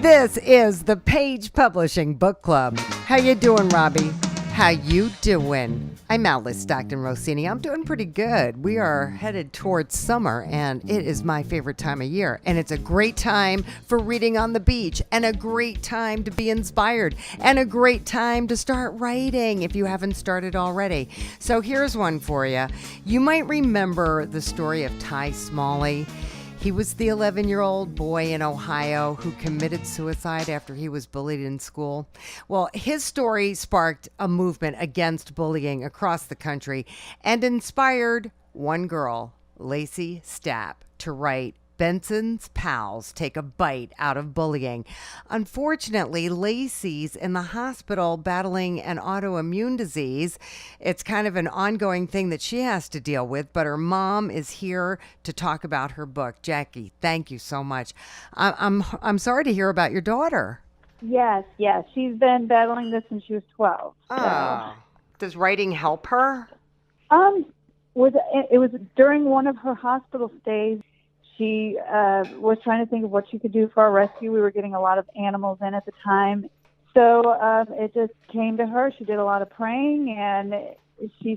This is the Page Publishing Book Club. How you doing, Robbie? How you doing? I'm Alice Stockton Rossini. I'm doing pretty good. We are headed towards summer, and it is my favorite time of year. And it's a great time for reading on the beach, and a great time to be inspired, and a great time to start writing if you haven't started already. So here's one for you. You might remember the story of Ty Smalley. He was the 11-year-old boy in Ohio who committed suicide after he was bullied in school. Well, his story sparked a movement against bullying across the country and inspired one girl, Lacey Stapp, to write Benson's Pals Take a Bite Out of Bullying. Unfortunately, Lacey's in the hospital battling an autoimmune disease. It's kind of an ongoing thing that she has to deal with, but her mom is here to talk about her book. Jackie, thank you so much. I'm sorry to hear about your daughter. Yes. She's been battling this since she was 12. Oh. Does writing help her? It was during one of her hospital stays. She was trying to think of what she could do for our rescue. We were getting a lot of animals in at the time. So it just came to her. She did a lot of praying, and she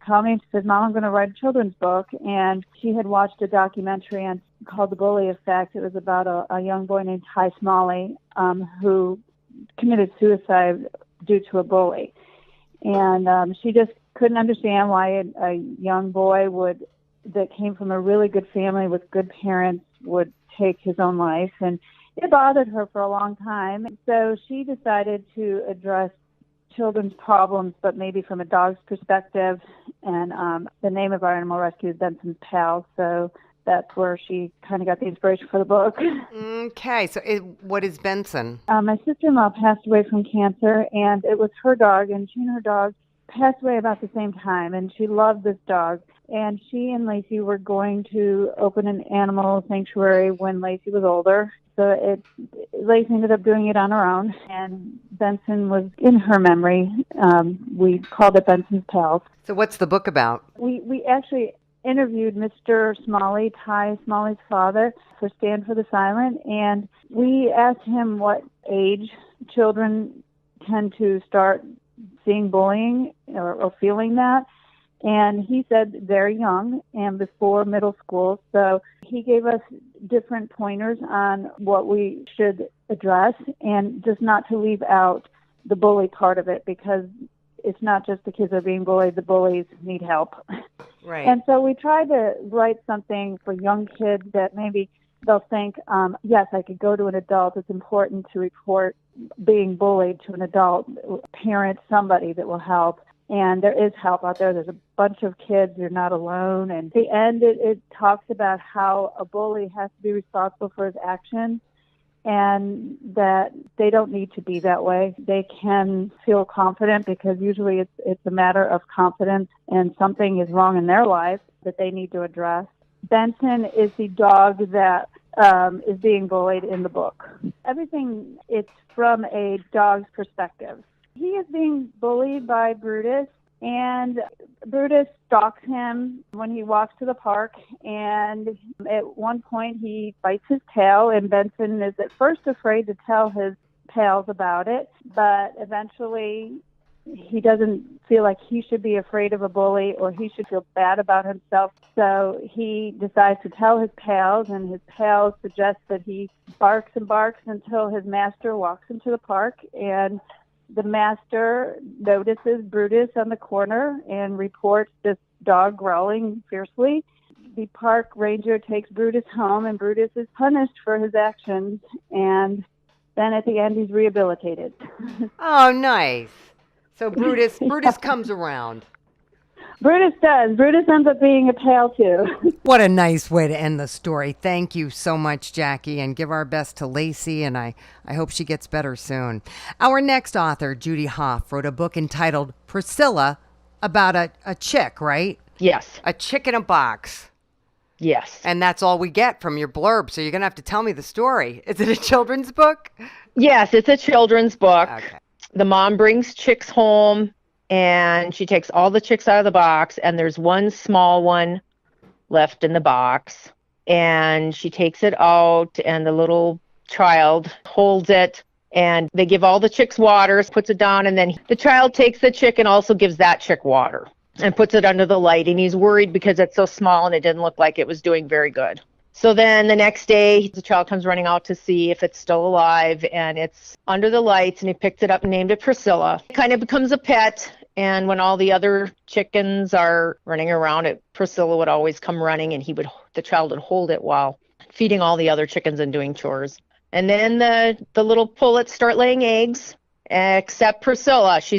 called me and she said, Mom, I'm going to write a children's book. And she had watched a documentary called The Bully Effect. It was about a young boy named Ty Smalley who committed suicide due to a bully. And she just couldn't understand why a young boy that came from a really good family with good parents would take his own life. And it bothered her for a long time. So she decided to address children's problems, but maybe from a dog's perspective. And the name of our animal rescue is Benson's Pals. So that's where she kind of got the inspiration for the book. Okay. So what is Benson? My sister-in-law passed away from cancer, and it was her dog, and she and her dog passed away about the same time, and she loved this dog. And she and Lacey were going to open an animal sanctuary when Lacey was older. So Lacey ended up doing it on her own, and Benson was in her memory. We called it Benson's Pals. So what's the book about? We actually interviewed Mr. Smalley, Ty Smalley's father, for Stand for the Silent, and we asked him what age children tend to start seeing bullying or feeling that. And he said very young and before middle school. So he gave us different pointers on what we should address, and just not to leave out the bully part of it, because it's not just the kids are being bullied, the bullies need help. Right. And so we tried to write something for young kids that maybe they'll think, yes, I could go to an adult. It's important to report being bullied to an adult, parent, somebody that will help. And there is help out there. There's a bunch of kids. You're not alone. And at the end, it talks about how a bully has to be responsible for his actions, and that they don't need to be that way. They can feel confident, because usually it's a matter of confidence and something is wrong in their life that they need to address. Benson is the dog that is being bullied in the book. Everything, it's from a dog's perspective. He is being bullied by Brutus, and Brutus stalks him when he walks to the park, and at one point he bites his tail, and Benson is at first afraid to tell his pals about it, but eventually he doesn't feel like he should be afraid of a bully or he should feel bad about himself. So he decides to tell his pals, and his pals suggest that he barks and barks until his master walks into the park, and the master notices Brutus on the corner and reports this dog growling fiercely. The park ranger takes Brutus home, and Brutus is punished for his actions, and then at the end he's rehabilitated. Oh, nice. So Brutus comes around. Brutus does. Brutus ends up being a pal, too. What a nice way to end the story. Thank you so much, Jackie, and give our best to Lacey, and I hope she gets better soon. Our next author, Judy Hoff, wrote a book entitled Priscilla, about a chick, right? Yes. A chick in a box. Yes. And that's all we get from your blurb, so you're going to have to tell me the story. Is it a children's book? Yes, it's a children's book. Okay. The mom brings chicks home, and she takes all the chicks out of the box, and there's one small one left in the box. And she takes it out, and the little child holds it, and they give all the chicks water, puts it down, and then the child takes the chick and also gives that chick water and puts it under the light. And he's worried because it's so small and it didn't look like it was doing very good. So then the next day, the child comes running out to see if it's still alive, and it's under the lights, and he picked it up and named it Priscilla. It kind of becomes a pet, and when all the other chickens are running around, Priscilla would always come running, and the child would hold it while feeding all the other chickens and doing chores. And then the little pullets start laying eggs, except Priscilla. She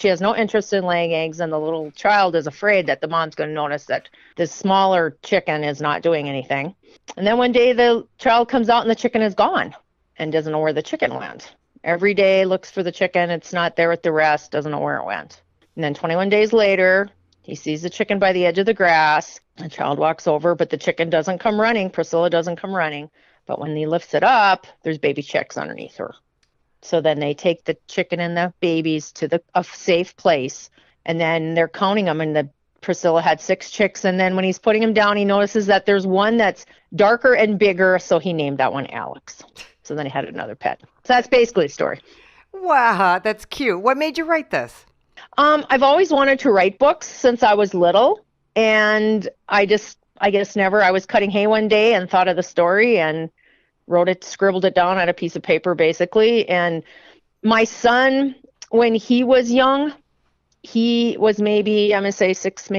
has no interest in laying eggs, and the little child is afraid that the mom's going to notice that this smaller chicken is not doing anything. And then one day the child comes out and the chicken is gone and doesn't know where the chicken went. Every day looks for the chicken. It's not there with the rest, doesn't know where it went. And then 21 days later, he sees the chicken by the edge of the grass. The child walks over, but the chicken doesn't come running. Priscilla doesn't come running. But when he lifts it up, there's baby chicks underneath her. So then they take the chicken and the babies to a safe place, and then they're counting them, and Priscilla had 6 chicks, and then when he's putting them down, he notices that there's one that's darker and bigger, so he named that one Alex. So then he had another pet. So that's basically the story. Wow, that's cute. What made you write this? I've always wanted to write books since I was little, and I guess never. I was cutting hay one day and thought of the story and scribbled it down on a piece of paper, basically. And my son, when he was young, he was maybe, I'm going to say 6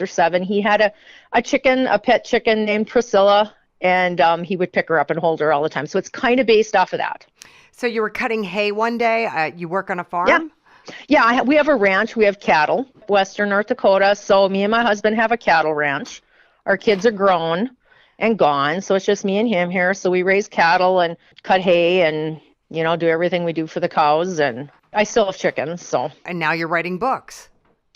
or 7. He had a pet chicken named Priscilla, and he would pick her up and hold her all the time. So it's kind of based off of that. So you were cutting hay one day. You work on a farm? Yeah. Yeah, we have a ranch. We have cattle, western North Dakota. So me and my husband have a cattle ranch. Our kids are grown and gone, so it's just me and him here. So we raise cattle and cut hay and, do everything we do for the cows. And I still have chickens, so. And now you're writing books.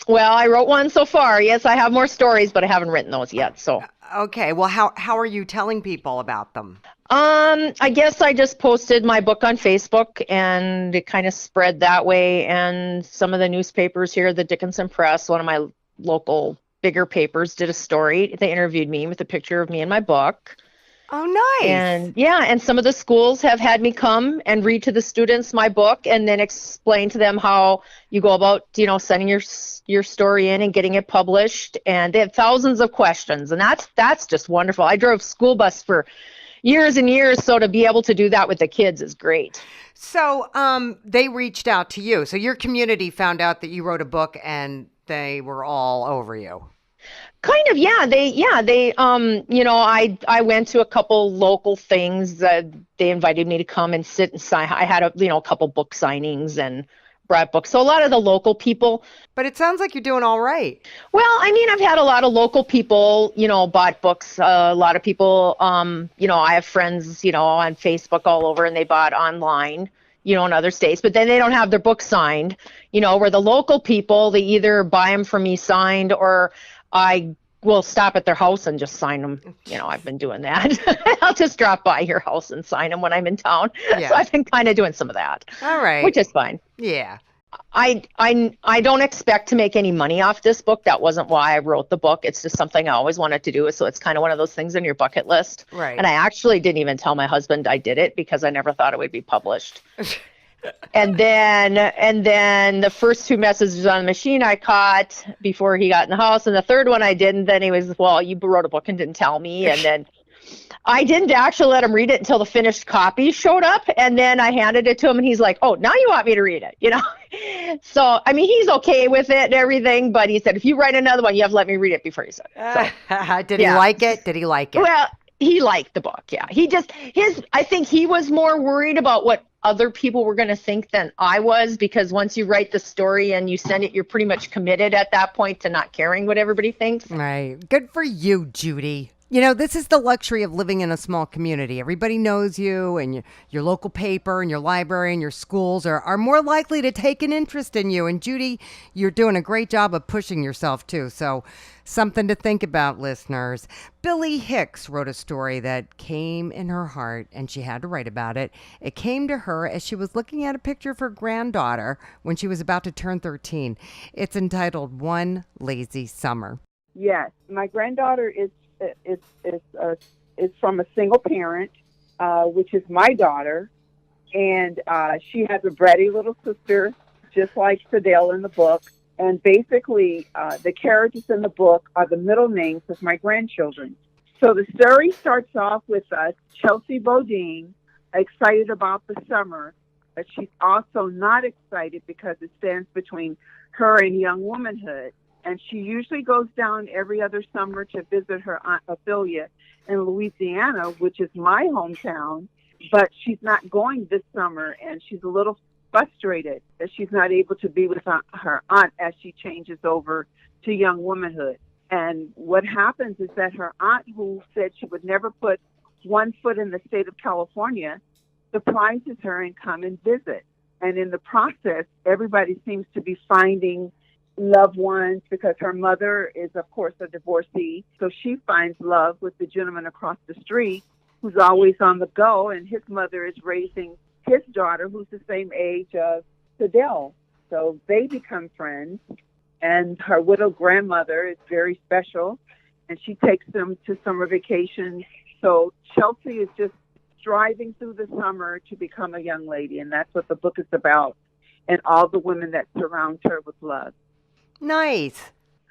Well, I wrote one so far. Yes, I have more stories, but I haven't written those yet, so. Okay, well, how are you telling people about them? I guess I just posted my book on Facebook, and it kind of spread that way. And some of the newspapers here, the Dickinson Press, one of my local bigger papers, did a story. They interviewed me with a picture of me and my book. Oh, nice. And yeah, and some of the schools have had me come and read to the students my book and then explain to them how you go about, sending your story in and getting it published. And they have thousands of questions, and that's just wonderful. I drove school bus for years and years, so to be able to do that with the kids is great. So they reached out to you. So your community found out that you wrote a book, and they were all over you. Kind of, yeah. I went to a couple local things. They invited me to come and sit and sign. I had a couple book signings and brought books. So a lot of the local people. But it sounds like you're doing all right. Well, I've had a lot of local people, bought books. A lot of people, I have friends, on Facebook all over, and they bought online, in other states, but then they don't have their books signed, where the local people, they either buy them from me signed, or I will stop at their house and just sign them. I've been doing that. I'll just drop by your house and sign them when I'm in town. Yeah. So I've been kind of doing some of that. All right. Which is fine. Yeah. I don't expect to make any money off this book. That wasn't why I wrote the book. It's just something I always wanted to do. So it's kind of one of those things on your bucket list. Right. And I actually didn't even tell my husband I did it because I never thought it would be published. And then the first 2 messages on the machine I caught before he got in the house, and the third one I didn't. Then he was, well, you wrote a book and didn't tell me. And then I didn't actually let him read it until the finished copy showed up, and then I handed it to him, and he's like, oh, now you want me to read it, So, he's okay with it and everything, but he said, if you write another one, you have to let me read it before you said it. So, Did he like it? Did he like it? Well, he liked the book, yeah. I think he was more worried about what other people were going to think than I was, because once you write the story and you send it, you're pretty much committed at that point to not caring what everybody thinks. Right. Good for you, Judy. This is the luxury of living in a small community. Everybody knows you, and your local paper and your library and your schools are more likely to take an interest in you. And Judy, you're doing a great job of pushing yourself too. So something to think about, listeners. Billy Hicks wrote a story that came in her heart, and she had to write about it. It came to her as she was looking at a picture of her granddaughter when she was about to turn 13. It's entitled One Lazy Summer. Yes, my granddaughter is from a single parent. which is my daughter. And she has a bratty little sister, just like Fidel in the book. And basically, the characters in the book are the middle names of my grandchildren. So the story starts off with Chelsea Bodine excited about the summer, but she's also not excited because it stands between her and young womanhood. And she usually goes down every other summer to visit her Aunt Ophelia in Louisiana, which is my hometown, but she's not going this summer, and she's a little frustrated that she's not able to be with her aunt as she changes over to young womanhood. And what happens is that her aunt, who said she would never put one foot in the state of California, surprises her and come and visit. And in the process, everybody seems to be finding loved ones because her mother is, of course, a divorcee. So she finds love with the gentleman across the street who's always on the go, and his mother is raising his daughter, who's the same age as Fidel. So they become friends, and her widowed grandmother is very special, and she takes them to summer vacations. So Chelsea is just striving through the summer to become a young lady, and that's what the book is about, and all the women that surround her with love. Nice.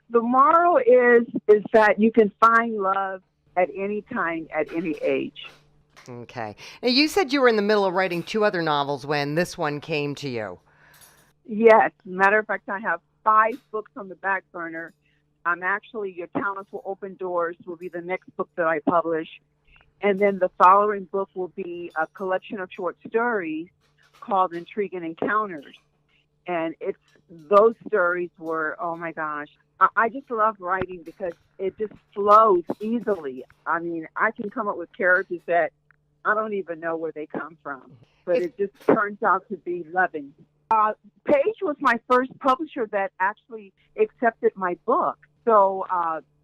The moral is that you can find love at any time, at any age. Okay. Now, you said you were in the middle of writing 2 other novels when this one came to you. Yes. Matter of fact, I have 5 books on the back burner. Actually, Your Talents Will Open Doors will be the next book that I publish. And then the following book will be a collection of short stories called Intriguing Encounters. And those stories were, oh my gosh, I just love writing because it just flows easily. I mean, I can come up with characters that I don't even know where they come from, but it just turns out to be loving. Page was my first publisher that actually accepted my book. So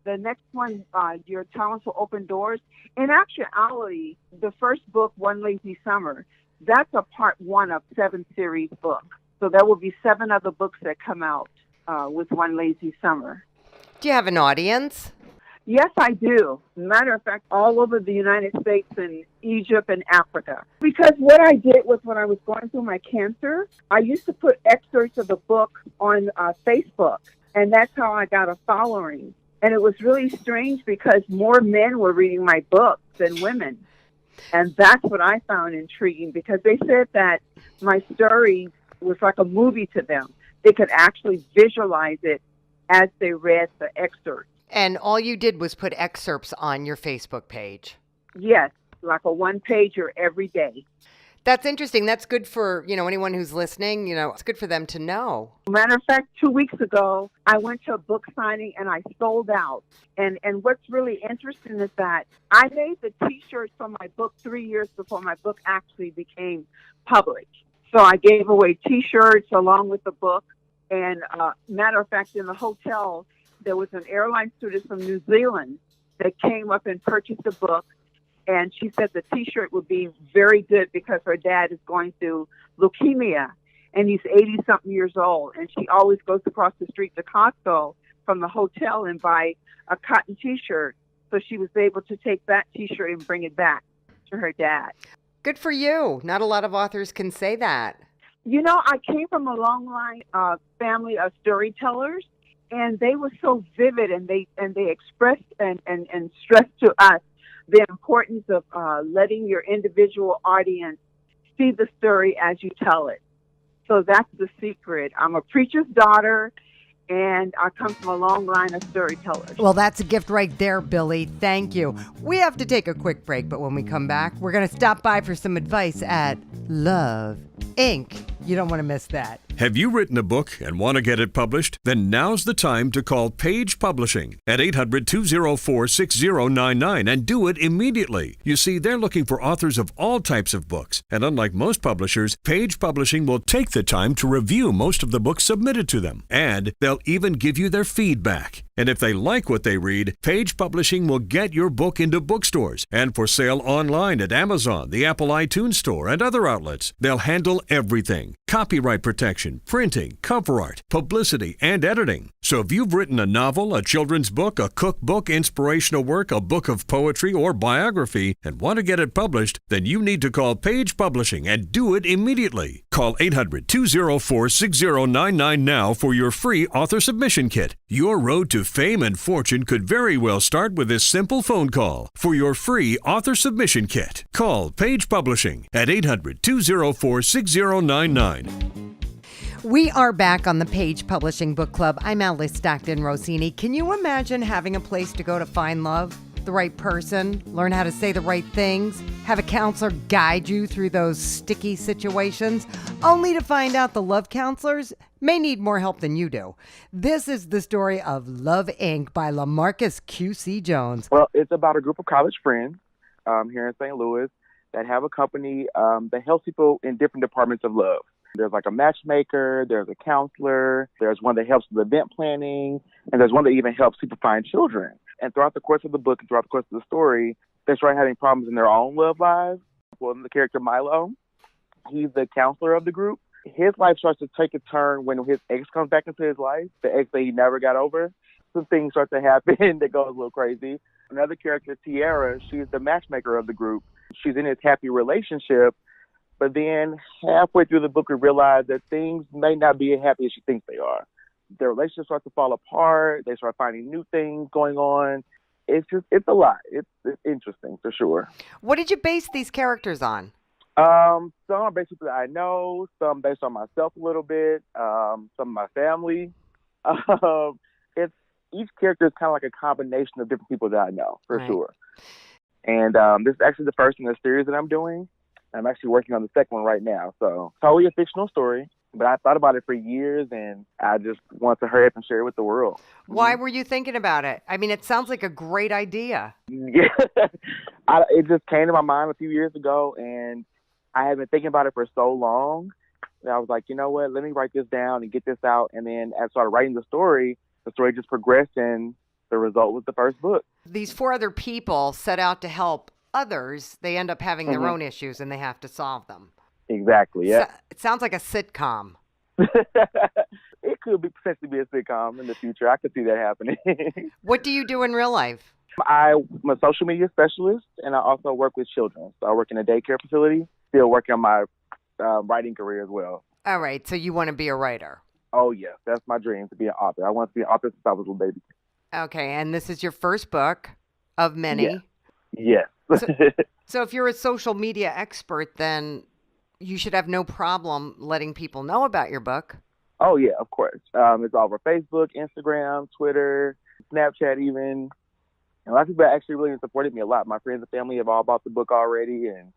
the next one, Your Talents Will Open Doors. In actuality, the first book, One Lazy Summer, that's a part 1 of 7 series books. So there will be 7 other books that come out with One Lazy Summer. Do you have an audience? Yes, I do. Matter of fact, all over the United States and Egypt and Africa. Because what I did was when I was going through my cancer, I used to put excerpts of the book on Facebook, and that's how I got a following. And it was really strange because more men were reading my books than women. And that's what I found intriguing because they said that my story was like a movie to them. They could actually visualize it as they read the excerpt. And all you did was put excerpts on your Facebook page. Yes, like a 1-pager every day. That's interesting. That's good for, anyone who's listening. It's good for them to know. Matter of fact, 2 weeks ago, I went to a book signing and I sold out. And what's really interesting is that I made the T-shirts for my book 3 years before my book actually became public. So I gave away T-shirts along with the book. And matter of fact, in the hotel, there was an airline stewardess from New Zealand that came up and purchased the book. And she said the T-shirt would be very good because her dad is going through leukemia, and he's 80-something years old. And she always goes across the street to Costco from the hotel and buy a cotton T-shirt. So she was able to take that T-shirt and bring it back to her dad. Good for you. Not a lot of authors can say that. I came from a long line family of storytellers, and they were so vivid, and they expressed and stressed to us the importance of letting your individual audience see the story as you tell it. So that's the secret. I'm a preacher's daughter, and I come from a long line of storytellers. Well, that's a gift right there, Billy. Thank you. We have to take a quick break, but when we come back, we're going to stop by for some advice at Love Inc. You don't want to miss that. Have you written a book and want to get it published? Then now's the time to call Page Publishing at 800-204-6099 and do it immediately. You see, they're looking for authors of all types of books. And unlike most publishers, Page Publishing will take the time to review most of the books submitted to them. And they'll even give you their feedback. And if they like what they read, Page Publishing will get your book into bookstores and for sale online at Amazon, the Apple iTunes Store, and other outlets. They'll handle everything: copyright protection, printing, cover art, publicity, and editing. So if you've written a novel, a children's book, a cookbook, inspirational work, a book of poetry, or biography, and want to get it published, then you need to call Page Publishing and do it immediately. Call 800-204-6099 now for your free author submission kit. Your road to fame and fortune could very well start with this simple phone call. For your free author submission kit, call Page Publishing at 800-204-6099. We are back on the Page Publishing Book Club. I'm Alice Stockton Rossini. Can you imagine having a place to go to find love, the right person, learn how to say the right things, have a counselor guide you through those sticky situations, only to find out the love counselors may need more help than you do? This is the story of Love, Inc. by LaMarcus Q.C. Jones. Well, it's about a group of college friends here in St. Louis that have a company that helps people in different departments of love. There's like a matchmaker, there's a counselor, there's one that helps with event planning, and there's one that even helps people find children. And throughout the course of the book and throughout the course of the story, they start having problems in their own love lives. Well, the character Milo, he's the counselor of the group. His life starts to take a turn when his ex comes back into his life, the ex that he never got over. Some things start to happen that goes a little crazy. Another character, Tiara, she's the matchmaker of the group. She's in this happy relationship, but then halfway through the book, we realize that things may not be as happy as she thinks they are. Their relationship starts to fall apart. They start finding new things going on. It's a lot. It's interesting for sure. What did you base these characters on? Some are based on people that I know, some based on myself a little bit, some of my family. Each character is kind of like a combination of different people that I know, for sure. And this is actually the first in the series that I'm doing. I'm actually working on the second one right now. So totally a fictional story, but I thought about it for years, and I just want to hurry up and share it with the world. Why were you thinking about it? I mean, it sounds like a great idea. Yeah, it just came to my mind a few years ago, and I had been thinking about it for so long that I was like, you know what, let me write this down and get this out. And then as I started writing the story just progressed, and the result was the first book. These 4 other people set out to help others. They end up having their own issues, and they have to solve them. Exactly, yeah. So, it sounds like a sitcom. It could potentially be a sitcom in the future. I could see that happening. What do you do in real life? I'm a social media specialist, and I also work with children. So I work in a daycare facility, still working on my writing career as well. All right, so you want to be a writer? Oh, yes. That's my dream, to be an author. I want to be an author since I was a little baby. Okay, and this is your first book of many? Yes. So if you're a social media expert, then you should have no problem letting people know about your book. Oh, yeah, of course. It's all over Facebook, Instagram, Twitter, Snapchat even. And a lot of people actually really supported me a lot. My friends and family have all bought the book already, and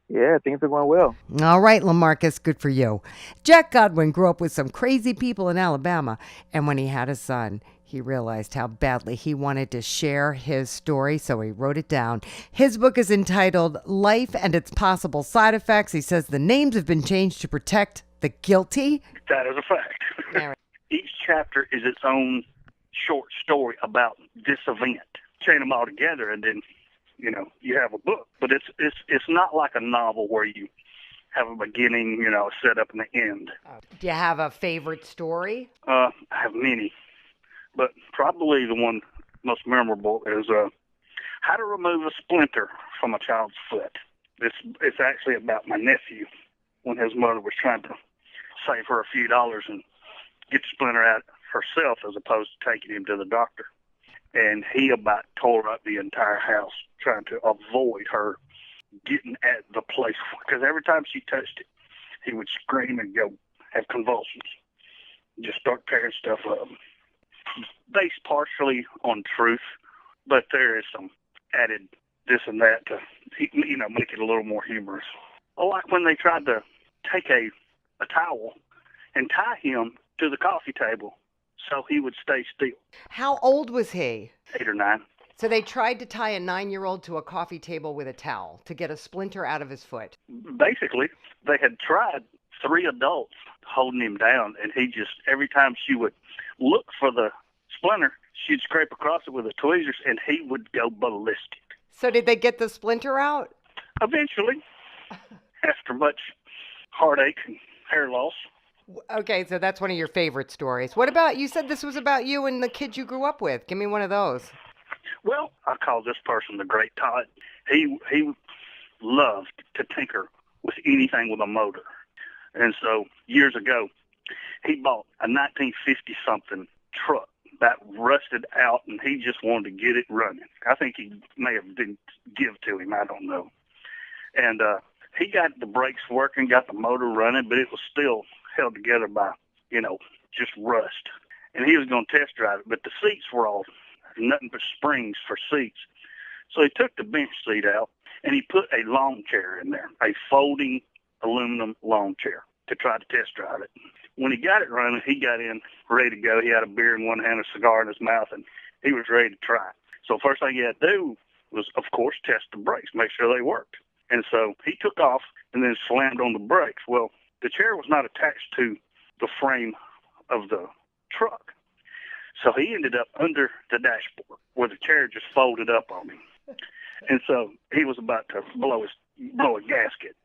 yeah, things are going well. All right, LaMarcus, good for you. Jack Godwin grew up with some crazy people in Alabama, and when he had a son, he realized how badly he wanted to share his story, so he wrote it down. His book is entitled Life and Its Possible Side Effects. He says the names have been changed to protect the guilty. That is a fact. Right. Each chapter is its own short story about this event. Chain them all together, and then you have a book. But it's not like a novel where you have a beginning, a setup and an end. Do you have a favorite story? I have many, but probably the one most memorable is how to remove a splinter from a child's foot. It's actually about my nephew when his mother was trying to save her a few dollars and get the splinter out herself as opposed to taking him to the doctor. And he about tore up the entire house trying to avoid her getting at the place. Because every time she touched it, he would scream and go have convulsions. Just start tearing stuff up. Based partially on truth, but there is some added this and that to, make it a little more humorous. Like when they tried to take a towel and tie him to the coffee table so he would stay still. How old was he? 8 or 9. So they tried to tie a 9-year-old to a coffee table with a towel to get a splinter out of his foot. Basically, they had tried 3 adults holding him down, and he just, every time she would look for the splinter, she'd scrape across it with the tweezers, and he would go ballistic. So did they get the splinter out? Eventually, after much heartache and hair loss. Okay, so that's one of your favorite stories. What about, you said this was about you and the kids you grew up with. Give me one of those. Well, I call this person the Great Todd. He loved to tinker with anything with a motor. And so years ago, he bought a 1950-something truck that rusted out, and he just wanted to get it running. I think he may have been give to him. I don't know. And he got the brakes working, got the motor running, but it was still held together by, just rust. And he was going to test drive it, but the seats were all nothing but springs for seats. So he took the bench seat out, and he put a lawn chair in there, a folding aluminum lawn chair, to try to test drive it. When he got it running, he got in ready to go. He had a beer in one hand, a cigar in his mouth, and he was ready to try it. So first thing he had to do was, of course, test the brakes, make sure they worked. And so he took off and then slammed on the brakes. Well, the chair was not attached to the frame of the truck. So he ended up under the dashboard where the chair just folded up on him. And so he was about to blow a gasket.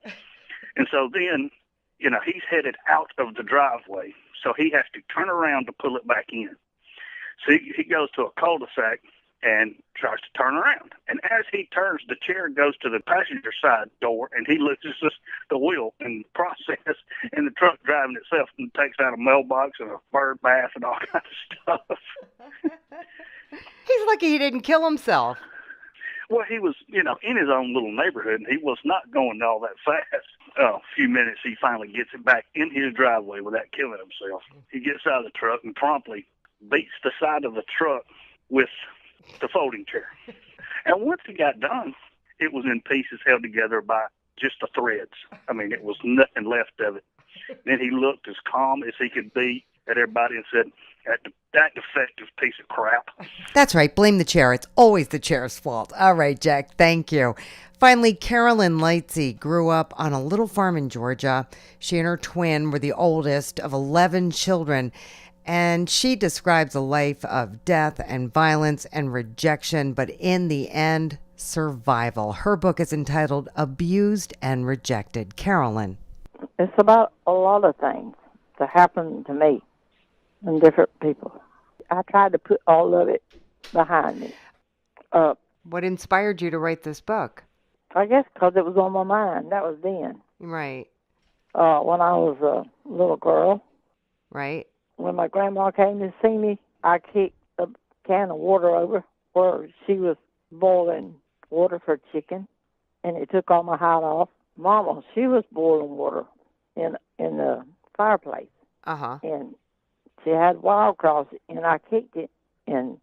And so then, he's headed out of the driveway. So he has to turn around to pull it back in. So he goes to a cul-de-sac and tries to turn around. And as he turns, the chair goes to the passenger side door, and he loses the wheel in the process, and the truck driving itself and takes out a mailbox and a bird bath and all kinds of stuff. He's lucky he didn't kill himself. Well, he was, in his own little neighborhood, and he was not going all that fast. A few minutes, he finally gets it back in his driveway without killing himself. He gets out of the truck and promptly beats the side of the truck with the folding chair. And once he got done, it was in pieces held together by just the threads. I mean, it was nothing left of it. Then he looked as calm as he could be at everybody and said, that defective piece of crap. That's right. Blame the chair. It's always the chair's fault. All right, Jack. Thank you. Finally, Carolyn Lightsey grew up on a little farm in Georgia. She and her twin were the oldest of 11 children. And she describes a life of death and violence and rejection, but in the end, survival. Her book is entitled Abused and Rejected. Carolyn. It's about a lot of things that happened to me and different people. I tried to put all of it behind me. What inspired you to write this book? I guess because it was on my mind. That was then. Right. When I was a little girl. Right. When my grandma came to see me, I kicked a can of water over where she was boiling water for chicken, and it took all my hide off. Mama, she was boiling water in the fireplace. Uh-huh. And she had wild cross, and I kicked it, and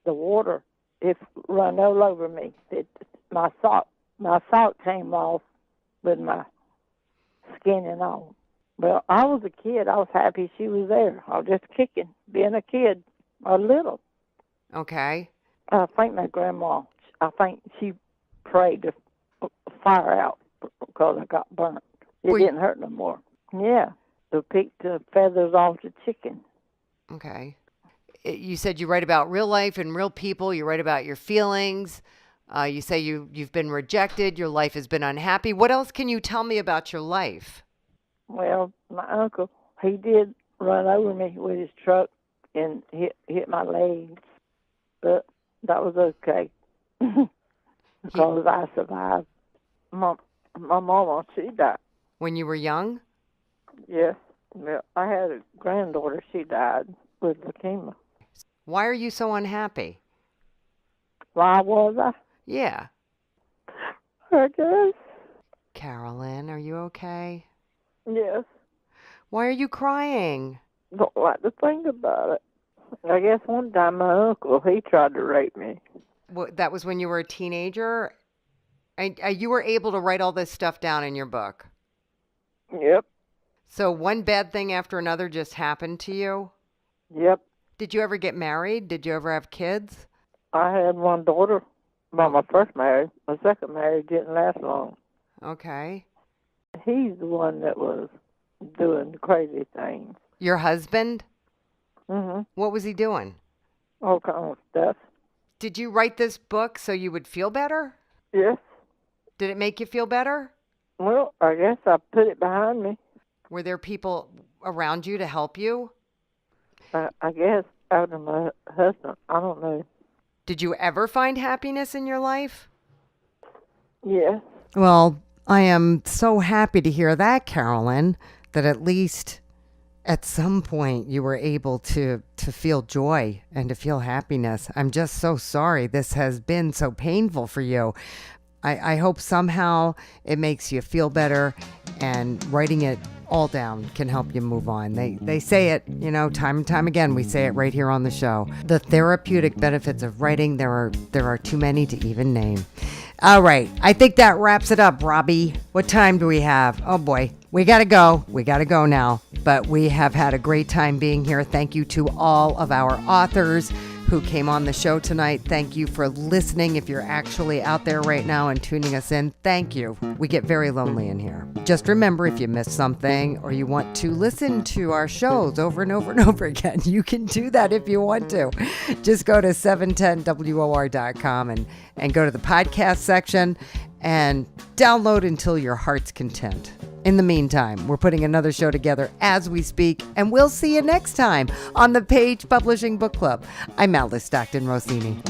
the water, it run all over me. My sock came off with my skin and all. Well, I was a kid. I was happy she was there. I was just kicking, being a kid, a little. Okay. I think my grandma, she prayed the fire out because I got burnt. It didn't hurt no more. Yeah, to pick the feathers off the chicken. Okay. You said you write about real life and real people. You write about your feelings. You say you've been rejected. Your life has been unhappy. What else can you tell me about your life? Well, my uncle, he did run over me with his truck and hit my legs, but that was okay because I survived. My mama, she died. When you were young? Yes. Well, I had a granddaughter. She died with leukemia. Why are you so unhappy? Why was I? Yeah. I guess. Carolyn, are you okay? Yes. Why are you crying? Don't like to think about it. I guess one time my uncle, he tried to rape me. That was when you were a teenager? And you were able to write all this stuff down in your book? Yep. So one bad thing after another just happened to you? Yep. Did you ever get married? Did you ever have kids? I had one daughter by my first marriage. My second marriage didn't last long. Okay. He's the one that was doing the crazy things. Your husband? Mm-hmm. What was he doing? all kind of stuff. Did you write this book so you would feel better? Yes. Did it make you feel better? Well, I guess I put it behind me. Were there people around you to help you? I guess out of my husband. I don't know. Did you ever find happiness in your life? Yes. Well, I am so happy to hear that, Carolyn, that at least at some point you were able to feel joy and to feel happiness. I'm just so sorry this has been so painful for you. I hope somehow it makes you feel better, and writing it all down can help you move on. They say it, time and time again. We say it right here on the show. The therapeutic benefits of writing, there are too many to even name. All right. I think that wraps it up, Robbie. What time do we have? Oh, boy. We got to go. We got to go now. But we have had a great time being here. Thank you to all of our authors who came on the show tonight. Thank you for listening. If you're actually out there right now and tuning us in, thank you. We get very lonely in here. Just remember, if you missed something or you want to listen to our shows over and over and over again, you can do that if you want to. Just go to 710WOR.com and go to the podcast section and download until your heart's content. In the meantime, we're putting another show together as we speak, and we'll see you next time on the Page Publishing Book Club. I'm Alice Stockton Rossini.